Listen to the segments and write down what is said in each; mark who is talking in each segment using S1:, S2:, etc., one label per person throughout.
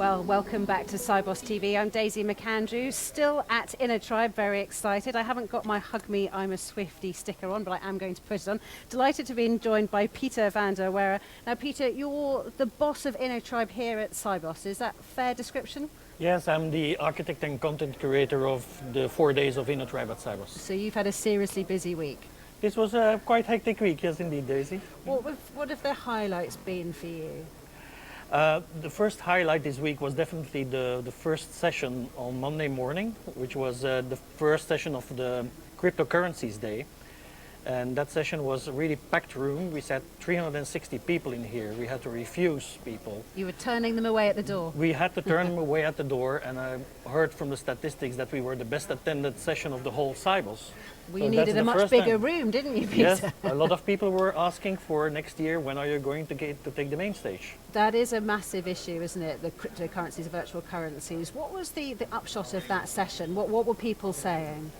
S1: Well, welcome back to Cybos TV. I'm Daisy McAndrew, still at Innotribe, very excited. I haven't got my Hug Me, I'm a Swiftie sticker on, but I am going to put it on. Delighted to be joined by Peter van der Weere. Now, Peter, you're the boss of Innotribe here at Cybos. Is that a fair description?
S2: Yes, I'm the architect and content curator of the 4 days of Innotribe at Cybos.
S1: So you've had a seriously busy week.
S2: This was a quite hectic week, yes indeed, Daisy.
S1: What have the highlights been for you?
S2: The first highlight this week was definitely the first session on Monday morning, which was the first session of the Cryptocurrencies Day. And that session was a really packed room. We sat 360 people in here. We had to refuse people.
S1: You were turning them away at the door.
S2: We had to turn them away at the door, and I heard from the statistics that we were the best attended session of the whole Cybos.
S1: Well, you needed a much bigger room, didn't you, Peter?
S2: Yes, a lot of people were asking for next year, when are you going to take the main stage?
S1: That is a massive issue, isn't it? The cryptocurrencies, virtual currencies. What was the upshot of that session? What were people saying?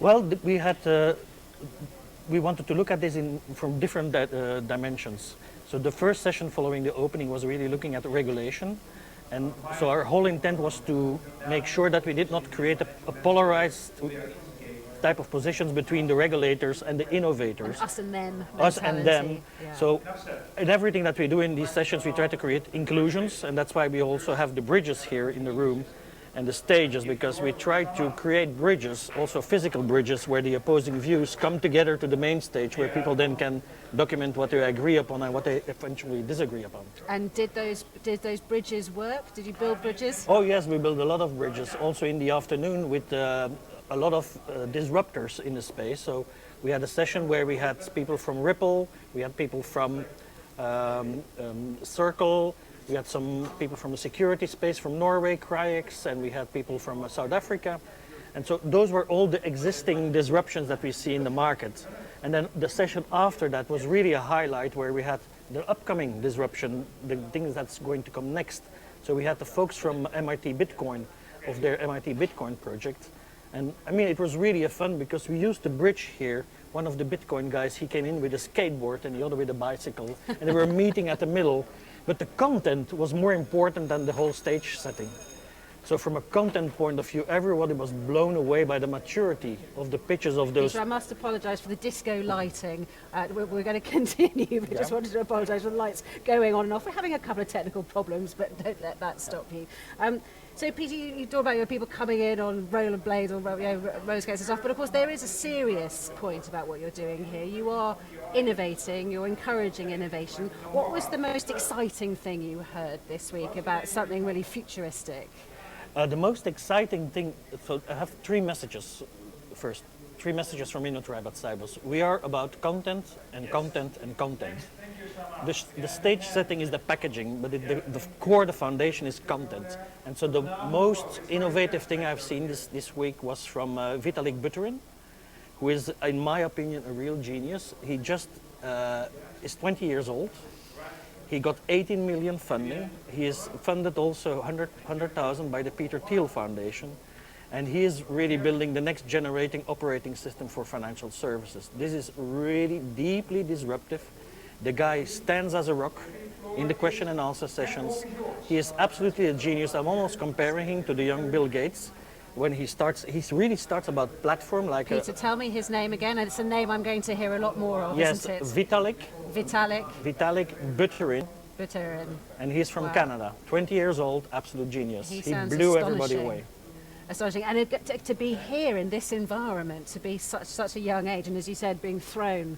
S2: Well, we wanted to look at this from different dimensions. So the first session following the opening was really looking at the regulation. And so our whole intent was to make sure that we did not create a polarized type of positions between the regulators and the innovators.
S1: And us and them.
S2: Us and them.
S1: Yeah.
S2: So in everything that we do in these sessions, we try to create inclusions, and that's why we also have the bridges here in the room and the stages, because we try to create bridges, also physical bridges, where the opposing views come together to the main stage, where people then can document what they agree upon and what they eventually disagree upon.
S1: And did those bridges work? Did you build bridges?
S2: Oh yes, we built a lot of bridges, also in the afternoon with a lot of disruptors in the space. So we had a session where we had people from Ripple, we had people from Circle, we had some people from the security space from Norway, Cryex, and we had people from South Africa. And so those were all the existing disruptions that we see in the market. And then the session after that was really a highlight, where we had the upcoming disruption, the things that's going to come next. So we had the folks from MIT Bitcoin, of their MIT Bitcoin project. And I mean, it was really fun because we used the bridge here. One of the Bitcoin guys, he came in with a skateboard and the other with a bicycle. And they were meeting at the middle. But the content was more important than the whole stage setting. So from a content point of view, everybody was blown away by the maturity of the pitches of those.
S1: Peter, I must apologise for the disco lighting. We're going to continue, but just wanted to apologise for the lights going on and off. We're having a couple of technical problems, but don't let that stop you. So, Peter, you talk about people coming in on rollerblades or roller skates and stuff, but of course there is a serious point about what you're doing here. You are innovating, you're encouraging innovation. What was the most exciting thing you heard this week about something really futuristic?
S2: The most exciting thing, so I have three messages first. Three messages from Innotribe at Cybos. We are about content and content and content. The stage setting is the packaging, but the core, the foundation is content. And so the most innovative thing I've seen this week was from Vitalik Buterin, who is, in my opinion, a real genius. He just is 20 years old. He got 18 million funding. He is funded also 100,000 by the Peter Thiel Foundation. And he is really building the next generating operating system for financial services. This is really deeply disruptive. The guy stands as a rock in the question and answer sessions. He is absolutely a genius. I'm almost comparing him to the young Bill Gates. When he really starts about platform like
S1: Peter, tell me his name again. It's a name I'm going to hear a lot more of,
S2: yes,
S1: isn't it?
S2: Vitalik Buterin. And he's from Canada. 20 years old, absolute genius.
S1: He
S2: blew everybody away.
S1: Astonishing. And to be here in this environment, to be such a young age, and as you said, being thrown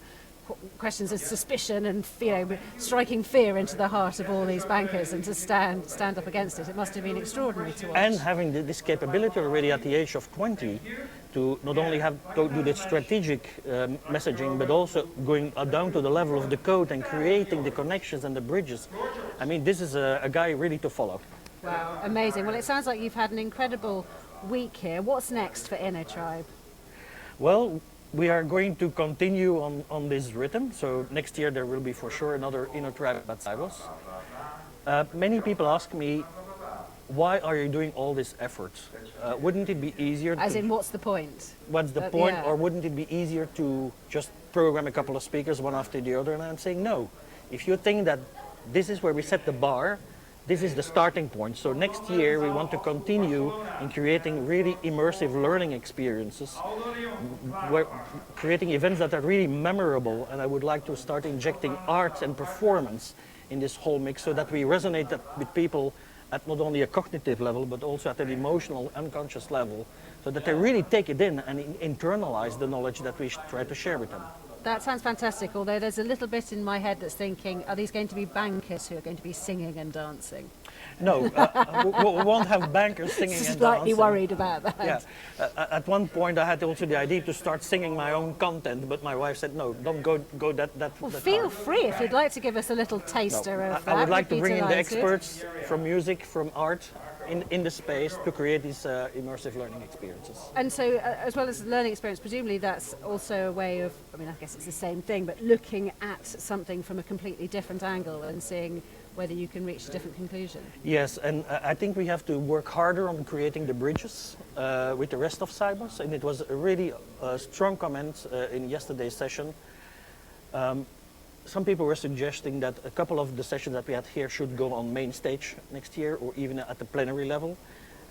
S1: questions of suspicion and striking fear into the heart of all these bankers, and to stand up against it, it must have been extraordinary to watch.
S2: And having this capability already at the age of 20 to not only have to do the strategic messaging, but also going down to the level of the code and creating the connections and the bridges. I mean, this is a guy really to follow.
S1: Wow, amazing. Well, it sounds like you've had an incredible week here. What's next for Innotribe?
S2: Well, we are going to continue on this rhythm. So next year there will be for sure another Innotribe at Cybos. Many people ask me, why are you doing all this effort? Wouldn't it be easier
S1: As in, what's the point?
S2: What's the point?
S1: Yeah.
S2: Or wouldn't it be easier to just program a couple of speakers one after the other? And I'm saying no. If you think that this is where we set the bar, this is the starting point. So next year we want to continue in creating really immersive learning experiences, where creating events that are really memorable, and I would like to start injecting art and performance in this whole mix so that we resonate with people at not only a cognitive level but also at an emotional, unconscious level, so that they really take it in and internalize the knowledge that we try to share with them.
S1: That sounds fantastic, although there's a little bit in my head that's thinking, are these going to be bankers who are going to be singing and dancing?
S2: No, we won't have bankers singing and dancing.
S1: Slightly worried about that.
S2: Yeah. At one point I had also the idea to start singing my own content, but my wife said, no, don't go that
S1: Well,
S2: that
S1: feel
S2: hard.
S1: free if you'd like to give us a little taster of that.
S2: I would like to
S1: We'd be
S2: bring in the
S1: delighted.
S2: experts from music, from art, in the space to create these immersive learning experiences.
S1: And so, as well as learning experience, presumably that's also a way of, I mean, I guess it's the same thing, but looking at something from a completely different angle and seeing whether you can reach a different conclusion.
S2: Yes, and I think we have to work harder on creating the bridges with the rest of Cybers, and it was a really strong comment in yesterday's session. Some people were suggesting that a couple of the sessions that we had here should go on main stage next year, or even at the plenary level.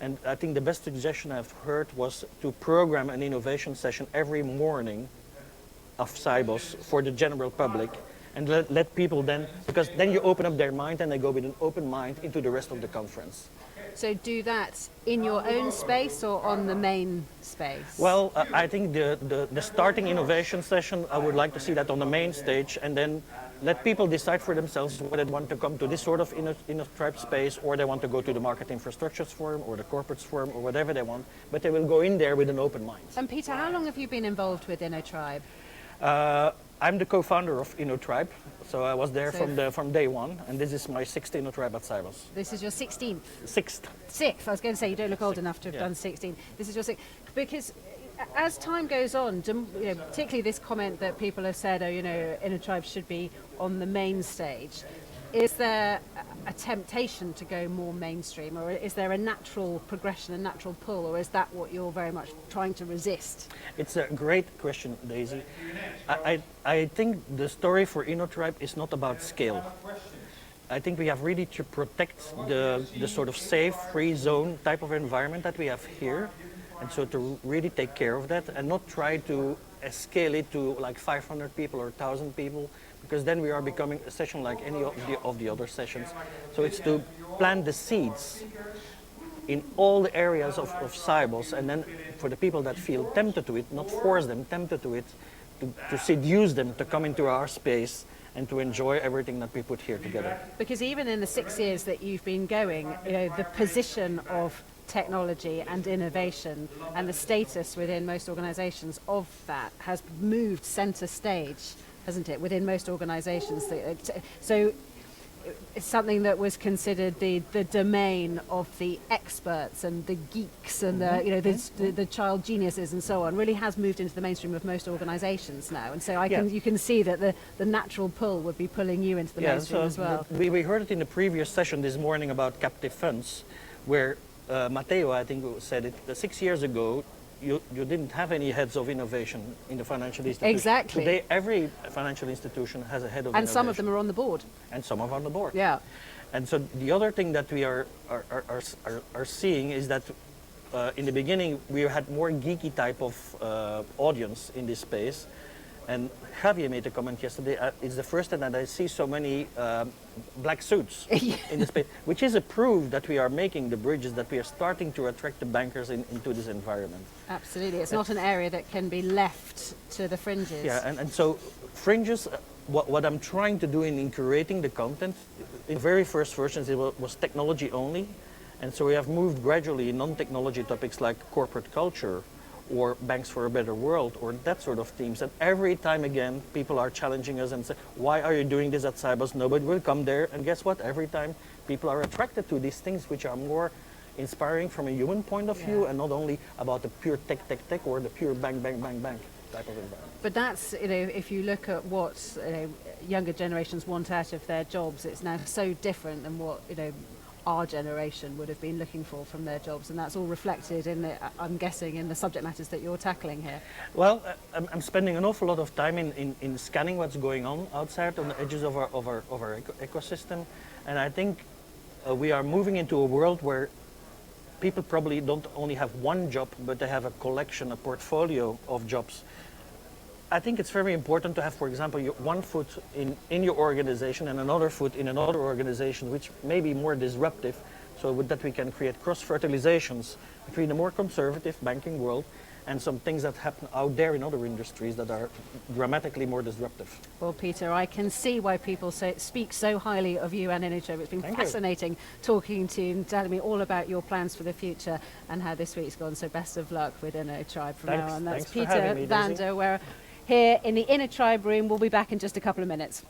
S2: And I think the best suggestion I've heard was to program an innovation session every morning of Cybos for the general public, and let people then, because then you open up their mind and they go with an open mind into the rest of the conference.
S1: So do that in your own space or on the main space?
S2: Well, I think the starting innovation session, I would like to see that on the main stage, and then let people decide for themselves whether they want to come to this sort of Innotribe space, or they want to go to the Market Infrastructures Forum or the Corporates Forum or whatever they want, but they will go in there with an open mind.
S1: And Peter, how long have you been involved with Innotribe?
S2: I'm the co-founder of Innotribe, so I was there
S1: So
S2: from day one, and this is my 6th Innotribe at Cybos.
S1: This is your 16th?
S2: 6th.
S1: Sixth. I was going to say you don't look old enough to have
S2: Yeah.
S1: done 16. This is your sixth. Because as time goes on, particularly this comment that people have said, oh, Innotribe should be on the main stage. Is there a temptation to go more mainstream, or is there a natural progression, a natural pull, or is that what you're very much trying to resist?
S2: It's a great question, Daisy. I think the story for Innotribe is not about scale. I think we have really to protect the sort of safe, free zone type of environment that we have here, and so to really take care of that and not try to scale it to like 500 people or 1,000 people, because then we are becoming a session like any of the other sessions. So it's to plant the seeds in all the areas of Cybos, and then for the people that feel tempted to it, not force them, tempted to it, to seduce them to come into our space and to enjoy everything that we put here together.
S1: Because even in the 6 years that you've been going, the position of technology and innovation and the status within most organizations of that has moved center stage, hasn't it, within most organizations. So it's something that was considered the domain of the experts and the geeks and the child geniuses and so on, really has moved into the mainstream of most organizations now. And so you can see that the natural pull would be pulling you into the mainstream as well.
S2: We heard it in the previous session this morning about captive funds, where Matteo, I think, said it 6 years ago. You didn't have any heads of innovation in the financial institution.
S1: Exactly.
S2: Today, every financial institution has a head of innovation.
S1: And some of them are on the board.
S2: And some are on the board.
S1: Yeah.
S2: And so the other thing that we are seeing is that in the beginning we had more geeky type of audience in this space. And Javier made a comment yesterday, it's the first time that I see so many black suits in the space, which is a proof that we are making the bridges, that we are starting to attract the bankers into this environment.
S1: Absolutely. It's not an area that can be left to the fringes.
S2: Yeah, and so fringes, what I'm trying to do in curating the content, in the very first versions it was technology only, and so we have moved gradually in non-technology topics like corporate culture, or Banks for a Better World, or that sort of themes. And every time again, people are challenging us and say, why are you doing this at Cybos? Nobody will come there. And guess what? Every time people are attracted to these things which are more inspiring from a human point of view, and not only about the pure tech, or the pure bang, bang, bang, bang type of environment.
S1: But that's, if you look at what younger generations want out of their jobs, it's now so different than what, our generation would have been looking for from their jobs, and that's all reflected in I'm guessing, in the subject matters that you're tackling here.
S2: Well, I'm spending an awful lot of time in scanning what's going on outside on the edges of our ecosystem, and I think we are moving into a world where people probably don't only have one job, but they have a collection, a portfolio of jobs. I think it's very important to have, for example, one foot in your organization and another foot in another organization, which may be more disruptive, so with that we can create cross-fertilizations between the more conservative banking world and some things that happen out there in other industries that are dramatically more disruptive.
S1: Well, Peter, I can see why people speak so highly of you and Innotribe. It's been fascinating talking to you and telling me all about your plans for the future and how this week's gone. So best of luck with Innotribe from now on. That's Peter Vander, where here in the Innotribe room. We'll be back in just a couple of minutes.